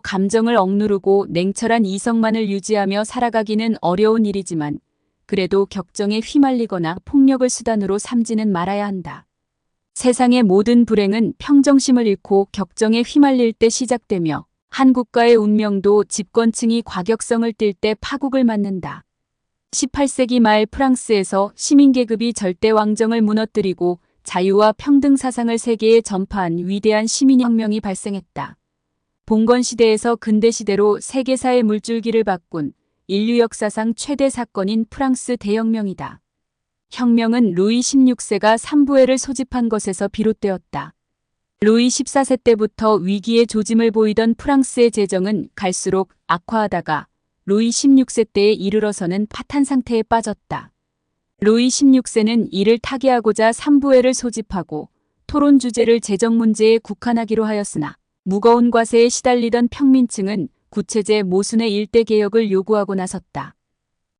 감정을 억누르고 냉철한 이성만을 유지하며 살아가기는 어려운 일이지만 그래도 격정에 휘말리거나 폭력을 수단으로 삼지는 말아야 한다. 세상의 모든 불행은 평정심을 잃고 격정에 휘말릴 때 시작되며 한 국가의 운명도 집권층이 과격성을 띨 때 파국을 맞는다. 18세기 말 프랑스에서 시민계급이 절대 왕정을 무너뜨리고 자유와 평등 사상을 세계에 전파한 위대한 시민혁명이 발생했다. 봉건시대에서 근대시대로 세계사의 물줄기를 바꾼 인류 역사상 최대 사건인 프랑스 대혁명이다. 혁명은 루이 16세가 삼부회를 소집한 것에서 비롯되었다. 루이 14세 때부터 위기의 조짐을 보이던 프랑스의 재정은 갈수록 악화하다가 루이 16세 때에 이르러서는 파탄 상태에 빠졌다. 루이 16세는 이를 타개하고자 삼부회를 소집하고 토론 주제를 재정 문제에 국한하기로 하였으나 무거운 과세에 시달리던 평민층은 구체제 모순의 일대 개혁을 요구하고 나섰다.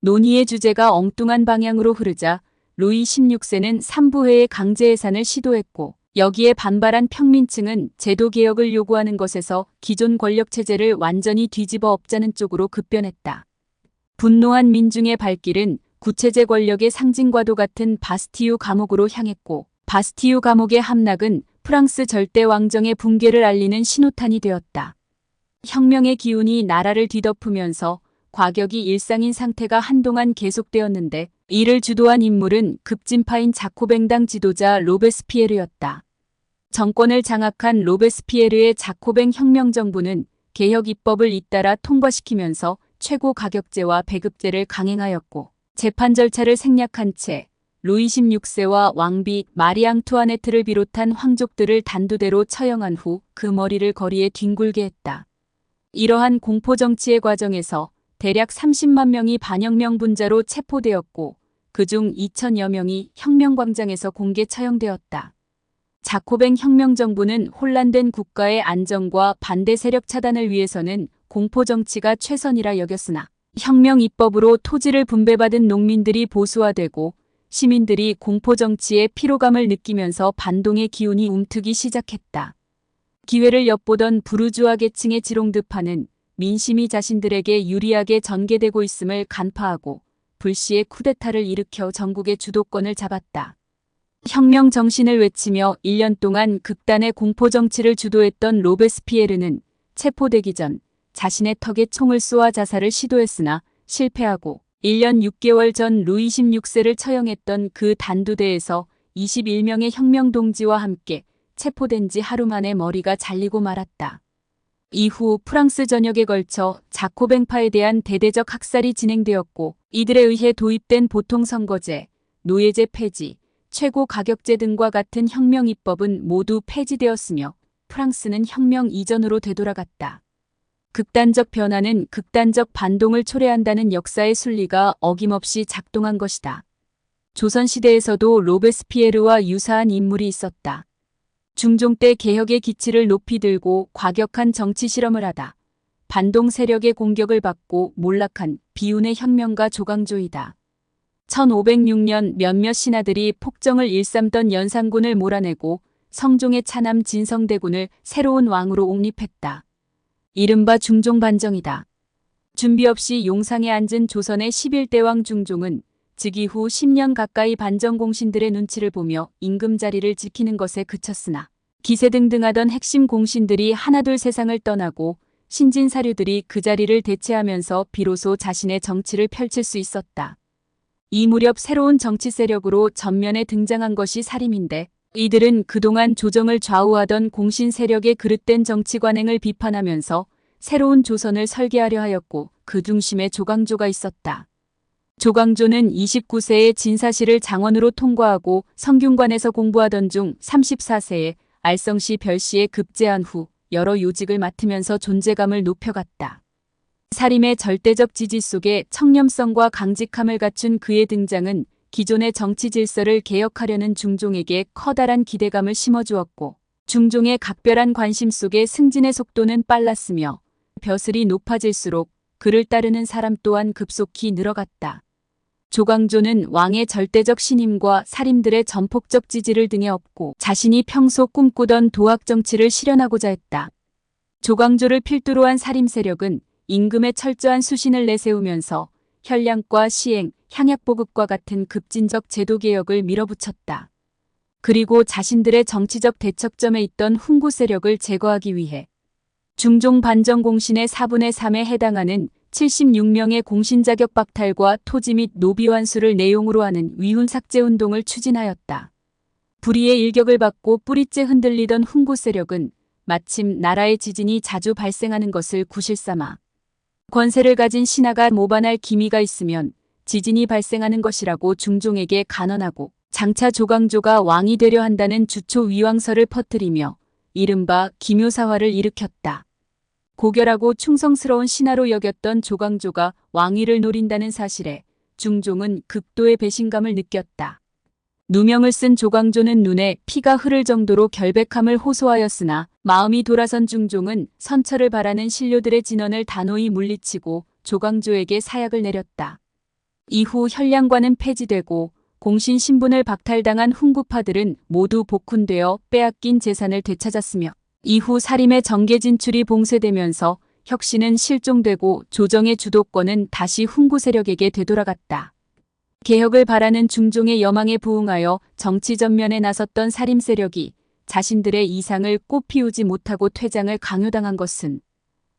논의의 주제가 엉뚱한 방향으로 흐르자 루이 16세는 삼부회의 강제 해산을 시도했고 여기에 반발한 평민층은 제도 개혁을 요구하는 것에서 기존 권력체제를 완전히 뒤집어 엎자는 쪽으로 급변했다. 분노한 민중의 발길은 구체제 권력의 상징과도 같은 바스티유 감옥으로 향했고 바스티유 감옥의 함락은 프랑스 절대 왕정의 붕괴를 알리는 신호탄이 되었다. 혁명의 기운이 나라를 뒤덮으면서 과격이 일상인 상태가 한동안 계속되었는데 이를 주도한 인물은 급진파인 자코뱅당 지도자 로베스피에르였다. 정권을 장악한 로베스피에르의 자코뱅 혁명정부는 개혁 입법을 잇따라 통과시키면서 최고 가격제와 배급제를 강행하였고 재판 절차를 생략한 채 루이 16세와 왕비 마리 앙투아네트를 비롯한 황족들을 단두대로 처형한 후 그 머리를 거리에 뒹굴게 했다. 이러한 공포정치의 과정에서 대략 30만 명이 반혁명 분자로 체포되었고 그중 2천여 명이 혁명광장에서 공개 처형되었다. 자코뱅 혁명정부는 혼란된 국가의 안정과 반대 세력 차단을 위해서는 공포정치가 최선이라 여겼으나 혁명 입법으로 토지를 분배받은 농민들이 보수화되고 시민들이 공포정치의 피로감을 느끼면서 반동의 기운이 움트기 시작했다. 기회를 엿보던 부르주아 계층의 지롱드파는 민심이 자신들에게 유리하게 전개되고 있음을 간파하고 불시에 쿠데타를 일으켜 전국의 주도권을 잡았다. 혁명 정신을 외치며 1년 동안 극단의 공포정치를 주도했던 로베스피에르는 체포되기 전 자신의 턱에 총을 쏘아 자살을 시도했으나 실패하고 1년 6개월 전 루이 16세를 처형했던 그 단두대에서 21명의 혁명 동지와 함께 체포된 지 하루 만에 머리가 잘리고 말았다. 이후 프랑스 전역에 걸쳐 자코뱅파에 대한 대대적 학살이 진행되었고 이들에 의해 도입된 보통선거제, 노예제 폐지, 최고 가격제 등과 같은 혁명 입법은 모두 폐지되었으며 프랑스는 혁명 이전으로 되돌아갔다. 극단적 변화는 극단적 반동을 초래한다는 역사의 순리가 어김없이 작동한 것이다. 조선시대에서도 로베스피에르와 유사한 인물이 있었다. 중종 때 개혁의 기치를 높이 들고 과격한 정치 실험을 하다 반동 세력의 공격을 받고 몰락한 비운의 혁명가 조광조이다. 1506년 몇몇 신하들이 폭정을 일삼던 연산군을 몰아내고 성종의 차남 진성대군을 새로운 왕으로 옹립했다. 이른바 중종반정이다. 준비 없이 용상에 앉은 조선의 11대왕 중종은 즉위 후 10년 가까이 반정공신들의 눈치를 보며 임금 자리를 지키는 것에 그쳤으나 기세등등하던 핵심 공신들이 하나둘 세상을 떠나고 신진사류들이 그 자리를 대체하면서 비로소 자신의 정치를 펼칠 수 있었다. 이 무렵 새로운 정치 세력으로 전면에 등장한 것이 사림인데 이들은 그동안 조정을 좌우하던 공신 세력의 그릇된 정치 관행을 비판하면서 새로운 조선을 설계하려 하였고 그 중심에 조광조가 있었다. 조광조는 29세에 진사시를 장원으로 통과하고 성균관에서 공부하던 중 34세에 알성시 별시에 급제한 후 여러 요직을 맡으면서 존재감을 높여갔다. 사림의 절대적 지지 속에 청렴성과 강직함을 갖춘 그의 등장은 기존의 정치 질서를 개혁하려는 중종에게 커다란 기대감을 심어주었고 중종의 각별한 관심 속에 승진의 속도는 빨랐으며 벼슬이 높아질수록 그를 따르는 사람 또한 급속히 늘어갔다. 조광조는 왕의 절대적 신임과 사림들의 전폭적 지지를 등에 업고 자신이 평소 꿈꾸던 도학 정치를 실현하고자 했다. 조광조를 필두로 한 살림 세력은 임금의 철저한 수신을 내세우면서 현량과 시행, 향약보급과 같은 급진적 제도개혁을 밀어붙였다. 그리고 자신들의 정치적 대척점에 있던 훈구 세력을 제거하기 위해 중종 반정 공신의 4분의 3에 해당하는 76명의 공신 자격 박탈과 토지 및 노비 환수를 내용으로 하는 위훈 삭제 운동을 추진하였다. 불의의 일격을 받고 뿌리째 흔들리던 훈구 세력은 마침 나라의 지진이 자주 발생하는 것을 구실삼아 권세를 가진 신하가 모반할 기미가 있으면 지진이 발생하는 것이라고 중종에게 간언하고 장차 조광조가 왕이 되려 한다는 주초 위왕설을 퍼뜨리며 이른바 기묘사화를 일으켰다. 고결하고 충성스러운 신하로 여겼던 조광조가 왕위를 노린다는 사실에 중종은 극도의 배신감을 느꼈다. 누명을 쓴 조광조는 눈에 피가 흐를 정도로 결백함을 호소하였으나 마음이 돌아선 중종은 선처를 바라는 신료들의 진언을 단호히 물리치고 조광조에게 사약을 내렸다. 이후 현량관은 폐지되고 공신 신분을 박탈당한 훈구파들은 모두 복훈되어 빼앗긴 재산을 되찾았으며 이후 사림의 정계 진출이 봉쇄되면서 혁신은 실종되고 조정의 주도권은 다시 훈구 세력에게 되돌아갔다. 개혁을 바라는 중종의 여망에 부응하여 정치 전면에 나섰던 사림 세력이 자신들의 이상을 꽃피우지 못하고 퇴장을 강요당한 것은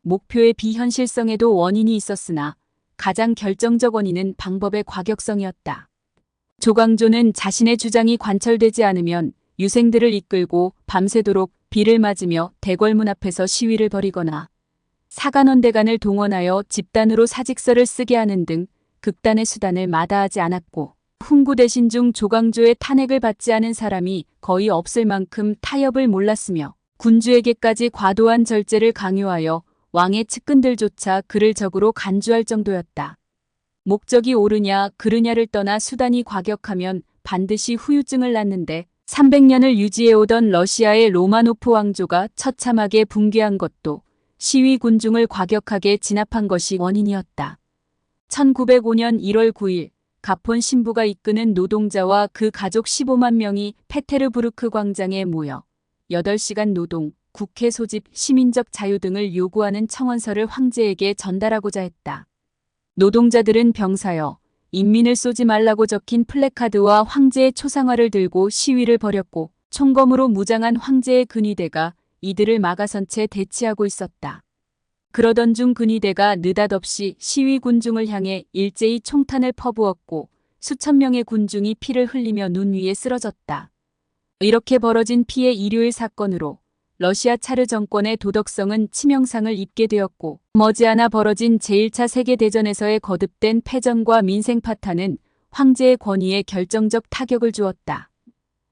목표의 비현실성에도 원인이 있었으나 가장 결정적 원인은 방법의 과격성이었다. 조광조는 자신의 주장이 관철되지 않으면 유생들을 이끌고 밤새도록 비를 맞으며 대궐문 앞에서 시위를 벌이거나 사간원대간을 동원하여 집단으로 사직서를 쓰게 하는 등 극단의 수단을 마다하지 않았고 훈구 대신 중 조광조의 탄핵을 받지 않은 사람이 거의 없을 만큼 타협을 몰랐으며 군주에게까지 과도한 절제를 강요하여 왕의 측근들조차 그를 적으로 간주할 정도였다. 목적이 옳으냐 그르냐를 떠나 수단이 과격하면 반드시 후유증을 낳는데 300년을 유지해오던 러시아의 로마노프 왕조가 처참하게 붕괴한 것도 시위 군중을 과격하게 진압한 것이 원인이었다. 1905년 1월 9일 가폰 신부가 이끄는 노동자와 그 가족 15만 명이 페테르부르크 광장에 모여 8시간 노동, 국회 소집, 시민적 자유 등을 요구하는 청원서를 황제에게 전달하고자 했다. 노동자들은 병사여, 인민을 쏘지 말라고 적힌 플래카드와 황제의 초상화를 들고 시위를 벌였고 총검으로 무장한 황제의 근위대가 이들을 막아선 채 대치하고 있었다. 그러던 중 근위대가 느닷없이 시위 군중을 향해 일제히 총탄을 퍼부었고 수천 명의 군중이 피를 흘리며 눈 위에 쓰러졌다. 이렇게 벌어진 피해 일요일 사건으로 러시아 차르 정권의 도덕성은 치명상을 입게 되었고 머지않아 벌어진 제1차 세계대전에서의 거듭된 패전과 민생 파탄은 황제의 권위에 결정적 타격을 주었다.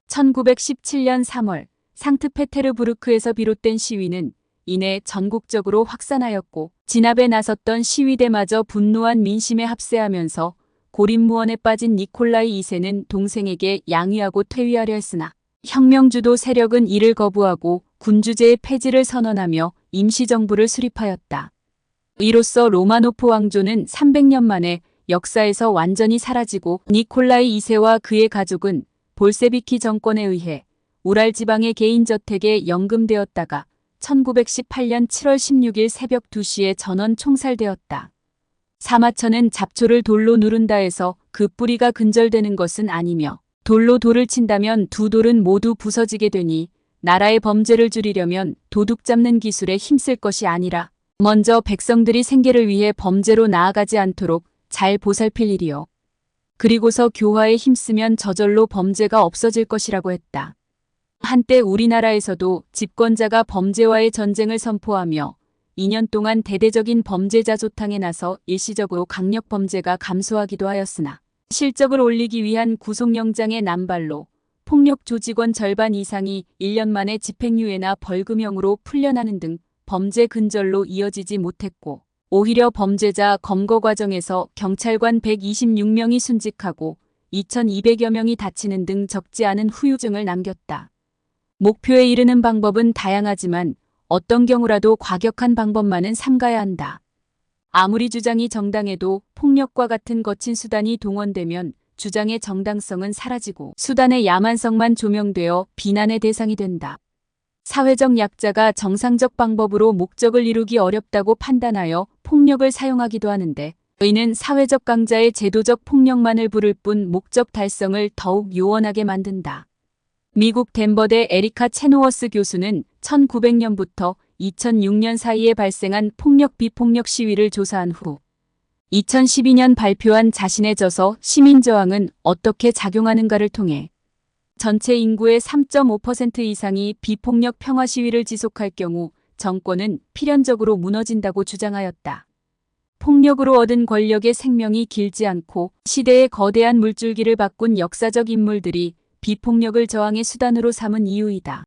1917년 3월 상트페테르부르크에서 비롯된 시위는 이내 전국적으로 확산하였고 진압에 나섰던 시위대마저 분노한 민심에 합세하면서 고립무원에 빠진 니콜라이 2세는 동생에게 양위하고 퇴위하려 했으나 혁명주도 세력은 이를 거부하고 군주제의 폐지를 선언하며 임시정부를 수립하였다. 이로써 로마노프 왕조는 300년 만에 역사에서 완전히 사라지고 니콜라이 2세와 그의 가족은 볼세비키 정권에 의해 우랄 지방의 개인저택에 연금되었다가 1918년 7월 16일 새벽 2시에 전원 총살되었다. 사마천은 잡초를 돌로 누른다 해서 그 뿌리가 근절되는 것은 아니며 돌로 돌을 친다면 두 돌은 모두 부서지게 되니 나라의 범죄를 줄이려면 도둑 잡는 기술에 힘쓸 것이 아니라 먼저 백성들이 생계를 위해 범죄로 나아가지 않도록 잘 보살필 일이요. 그리고서 교화에 힘쓰면 저절로 범죄가 없어질 것이라고 했다. 한때 우리나라에서도 집권자가 범죄와의 전쟁을 선포하며 2년 동안 대대적인 범죄자 조탕에 나서 일시적으로 강력 범죄가 감소하기도 하였으나 실적을 올리기 위한 구속영장의 남발로 폭력 조직원 절반 이상이 1년 만에 집행유예나 벌금형으로 풀려나는 등 범죄 근절로 이어지지 못했고 오히려 범죄자 검거 과정에서 경찰관 126명이 순직하고 2200여 명이 다치는 등 적지 않은 후유증을 남겼다. 목표에 이르는 방법은 다양하지만 어떤 경우라도 과격한 방법만은 삼가야 한다. 아무리 주장이 정당해도 폭력과 같은 거친 수단이 동원되면 주장의 정당성은 사라지고 수단의 야만성만 조명되어 비난의 대상이 된다. 사회적 약자가 정상적 방법으로 목적을 이루기 어렵다고 판단하여 폭력을 사용하기도 하는데, 이는 사회적 강자의 제도적 폭력만을 부를 뿐 목적 달성을 더욱 요원하게 만든다. 미국 덴버대 에리카 체노워스 교수는 1900년부터 2006년 사이에 발생한 폭력 비폭력 시위를 조사한 후 2012년 발표한 자신의 저서 시민저항은 어떻게 작용하는가를 통해 전체 인구의 3.5% 이상이 비폭력 평화 시위를 지속할 경우 정권은 필연적으로 무너진다고 주장하였다. 폭력으로 얻은 권력의 생명이 길지 않고 시대의 거대한 물줄기를 바꾼 역사적 인물들이 비폭력을 저항의 수단으로 삼은 이유이다.